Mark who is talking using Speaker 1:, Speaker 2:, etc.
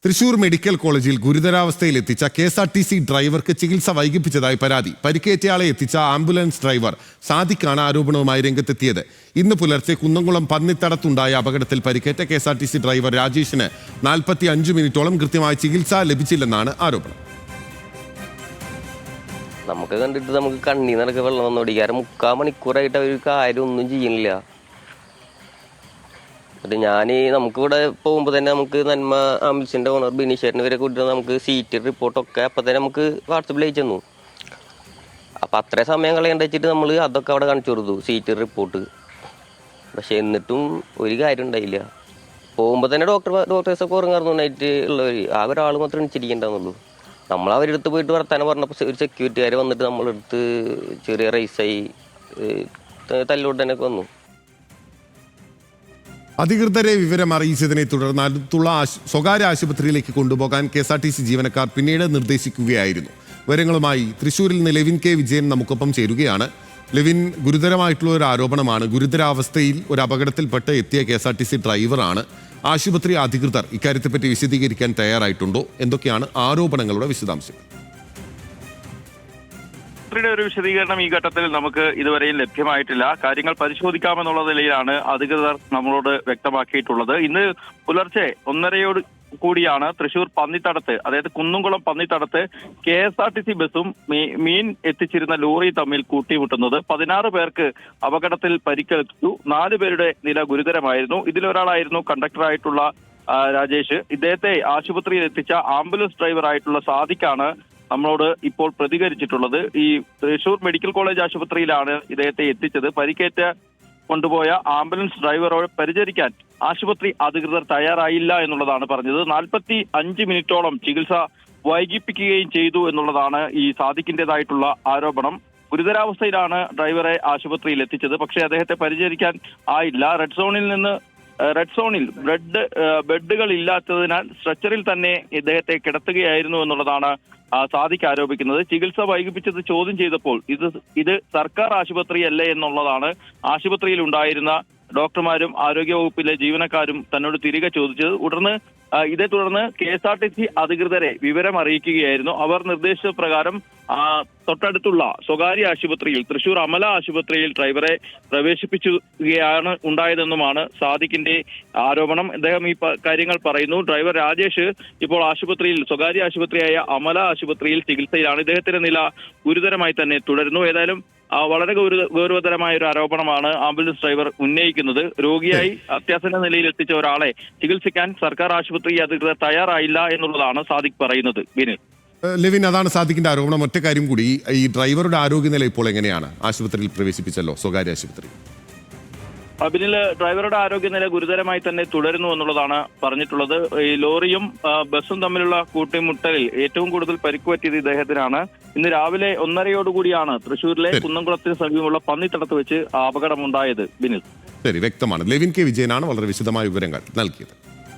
Speaker 1: Thrissur medical കോളേജിൽ ഗുരുതരാവസ്ഥയിൽ എത്തിച്ച KSRTC ഡ്രൈവർക്ക് ചികിത്സ വൈകിപ്പിച്ചതായി പരാതി. പരിക്കേറ്റയാളെ എത്തിച്ച ആംബുലൻസ് ഡ്രൈവർ സാദിഖാണ് ആരോപണവുമായി രംഗത്തെത്തിയത്. ഇന്ന് പുലർച്ചെ കുന്നംകുളം പന്നിത്തടത്തുണ്ടായ അപകടത്തിൽ പരിക്കേറ്റ KSRTC ഡ്രൈവർ രാജേഷിന് 45 മിനിറ്റോളം കൃത്യമായ ചികിത്സ ലഭിച്ചില്ലെന്നാണ് ആരോപണം.
Speaker 2: നമുക്ക് കണ്ടിട്ട് നമുക്ക് കണ്ണീന്നൊക്കെ വെള്ളം വന്നോടിക്കാറ് 3/4 മണിക്കൂറായിട്ട് അവർ കാര്യം ഒന്നും ചെയ്യുന്നില്ല. നമുക്കിവിടെ പോകുമ്പോൾ തന്നെ നമുക്ക് നന്മ ആംബുലൻസിൻ്റെ ഓണർ ബിനീഷേറിന് വരെ കൂട്ടി നമുക്ക് സീറ്റ് റിപ്പോർട്ടൊക്കെ അപ്പം തന്നെ നമുക്ക് വാട്സപ്പിൽ അയച്ചു തന്നു. അപ്പം അത്രയും സമയം കളയേണ്ട വെച്ചിട്ട് നമ്മൾ അതൊക്കെ അവിടെ കാണിച്ചു കൊടുത്തു, സീറ്റ് റിപ്പോർട്ട്. പക്ഷെ എന്നിട്ടും ഒരു കാര്യം ഉണ്ടായില്ല. പോകുമ്പോൾ തന്നെ ഡോക്ടേഴ്സൊക്കെ ഉറങ്ങാറുണ്ടായിട്ട് ഉള്ളവർ ആകെ ഒരാൾ മാത്രം എണിച്ചിരിക്കണ്ടെന്നുള്ളൂ. നമ്മൾ അവരെടുത്ത് പോയിട്ട് വർത്താനം പറഞ്ഞപ്പോൾ ഒരു സെക്യൂരിറ്റിക്കാർ വന്നിട്ട് നമ്മളെടുത്ത് ചെറിയ റൈസായി തല്ലോട്ടനൊക്കെ വന്നു.
Speaker 1: അധികൃതരെ വിവരം അറിയിച്ചതിനെ തുടർന്ന് അടുത്തുള്ള സ്വകാര്യ ആശുപത്രിയിലേക്ക് കൊണ്ടുപോകാൻ KSRTC ജീവനക്കാർ പിന്നീട് നിർദ്ദേശിക്കുകയായിരുന്നു. വിവരങ്ങളുമായി തൃശൂരിൽ നിന്ന് ലെവിൻ കെ വിജയൻ നമുക്കൊപ്പം ചേരുകയാണ്. ലെവിൻ, ഗുരുതരമായിട്ടുള്ള ഒരു ആരോപണമാണ്. ഗുരുതരാവസ്ഥയിൽ ഒരു അപകടത്തിൽപ്പെട്ട് എത്തിയ KSRTC ഡ്രൈവറാണ്. ആശുപത്രി അധികൃതർ ഇക്കാര്യത്തെപ്പറ്റി വിശദീകരിക്കാൻ തയ്യാറായിട്ടുണ്ടോ? എന്തൊക്കെയാണ് ആരോപണങ്ങളുടെ വിശദാംശങ്ങൾ?
Speaker 3: ഒരു വിശദീകരണം ഈ ഘട്ടത്തിൽ നമുക്ക് ഇതുവരെയും ലഭ്യമായിട്ടില്ല. കാര്യങ്ങൾ പരിശോധിക്കാമെന്നുള്ള നിലയിലാണ് അധികൃതർ നമ്മളോട് വ്യക്തമാക്കിയിട്ടുള്ളത്. ഇന്ന് പുലർച്ചെ 1:30 കൂടിയാണ് തൃശൂർ പന്നിത്തടത്ത്, അതായത് കുന്നംകുളം പന്നിത്തടത്ത് KSRTC ബസ്സും മീൻ എത്തിച്ചിരുന്ന ലോറി തമ്മിൽ കൂട്ടിമുട്ടുന്നത്. 16 പേർക്ക് അപകടത്തിൽ പരിക്കേറ്റു. 4 പേരുടെ നില ഗുരുതരമായിരുന്നു. ഇതിലൊരാളായിരുന്നു കണ്ടക്ടറായിട്ടുള്ള രാജേഷ്. ഇദ്ദേഹത്തെ ആശുപത്രിയിൽ എത്തിച്ച ആംബുലൻസ് ഡ്രൈവറായിട്ടുള്ള സാദിഖാണ് നമ്മളോട് ഇപ്പോൾ പ്രതികരിച്ചിട്ടുള്ളത്. ഈ തൃശൂർ മെഡിക്കൽ കോളേജ് ആശുപത്രിയിലാണ് ഇദ്ദേഹത്തെ എത്തിച്ചത്. പരിക്കേറ്റ കൊണ്ടുപോയ ആംബുലൻസ് ഡ്രൈവറോട് പരിചരിക്കാൻ ആശുപത്രി അധികൃതർ തയ്യാറായില്ല എന്നുള്ളതാണ് പറഞ്ഞത്. 45 മിനിറ്റോളം ചികിത്സ വൈകിപ്പിക്കുകയും ചെയ്തു എന്നുള്ളതാണ് ഈ സാദിഖിന്റേതായിട്ടുള്ള ആരോപണം. ഗുരുതരാവസ്ഥയിലാണ് ഡ്രൈവറെ ആശുപത്രിയിൽ എത്തിച്ചത്. പക്ഷേ അദ്ദേഹത്തെ പരിചരിക്കാൻ ആയില്ല. റെഡ് സോണിൽ ബെഡുകൾ ഇല്ലാത്തതിനാൽ സ്ട്രെച്ചറിൽ തന്നെ ഇദ്ദേഹത്തെ കിടത്തുകയായിരുന്നു എന്നുള്ളതാണ് സാദിഖ് ആരോപിക്കുന്നത്. ചികിത്സ വൈകിപ്പിച്ചത് ചോദ്യം ചെയ്തപ്പോൾ ഇത് സർക്കാർ ആശുപത്രിയല്ലേ എന്നുള്ളതാണ് ആശുപത്രിയിൽ ഉണ്ടായിരുന്ന ഡോക്ടർമാരും ആരോഗ്യവകുപ്പിലെ ജീവനക്കാരും തന്നോട് തിരികെ ചോദിച്ചത്. ഇതേ തുടർന്ന് KSRTC അധികൃതരെ വിവരം അറിയിക്കുകയായിരുന്നു. അവർ നിർദ്ദേശപ്രകാരം തൊട്ടടുത്തുള്ള സ്വകാര്യ ആശുപത്രിയിൽ, തൃശൂർ അമല ആശുപത്രിയിൽ ഡ്രൈവറെ പ്രവേശിപ്പിക്കുകയാണ് ഉണ്ടായതെന്നുമാണ് സാദിഖിന്റെ ആരോപണം. അദ്ദേഹം ഈ കാര്യങ്ങൾ പറയുന്നു. ഡ്രൈവർ രാജേഷ് ഇപ്പോൾ സ്വകാര്യ ആശുപത്രിയായ അമല ആശുപത്രിയിൽ ചികിത്സയിലാണ്. ഇദ്ദേഹത്തിന്റെ നില ഗുരുതരമായി തന്നെ തുടരുന്നു. ഏതായാലും വളരെ ഗൗരവതരമായ ഒരു ആരോപണമാണ് ആംബുലൻസ് ഡ്രൈവർ ഉന്നയിക്കുന്നത്. രോഗിയായി അത്യാസന്ന നിലയിൽ എത്തിച്ച ഒരാളെ ചികിത്സിക്കാൻ സർക്കാർ ആശുപത്രി അധികൃതർ തയ്യാറായില്ല എന്നുള്ളതാണ് സാദിഖ് പറയുന്നത്.
Speaker 1: ലെവിൻ, അതാണ് സാദിഖിന്റെ ആരോപണം. ഒറ്റ കാര്യം കൂടി, ഈ ഡ്രൈവറുടെ ആരോഗ്യനില ഇപ്പോൾ എങ്ങനെയാണ്? ആശുപത്രിയിൽ പ്രവേശിപ്പിച്ചല്ലോ, സ്വകാര്യ ആശുപത്രി.
Speaker 3: ഡ്രൈവറുടെ ആരോഗ്യനില ഗുരുതരമായി തന്നെ തുടരുന്നു എന്നുള്ളതാണ് പറഞ്ഞിട്ടുള്ളത്. ഈ ലോറിയും ബസ്സും തമ്മിലുള്ള കൂട്ടിമുട്ടലിൽ ഏറ്റവും കൂടുതൽ പരിക്കുപറ്റിയത് ഇദ്ദേഹത്തിനാണ്. ഇന്ന് രാവിലെ 1:30 കൂടിയാണ് തൃശൂരിലെ കുന്നംകുളത്തിന് സമീപമുള്ള പന്നിത്തടത്ത് വെച്ച് അപകടമുണ്ടായത്.
Speaker 1: ശരി, വ്യക്തമാണ്. ലെവിൻ കെ വിജയനാണ് വളരെ വിശദമായ വിവരങ്ങൾ നൽകിയത്.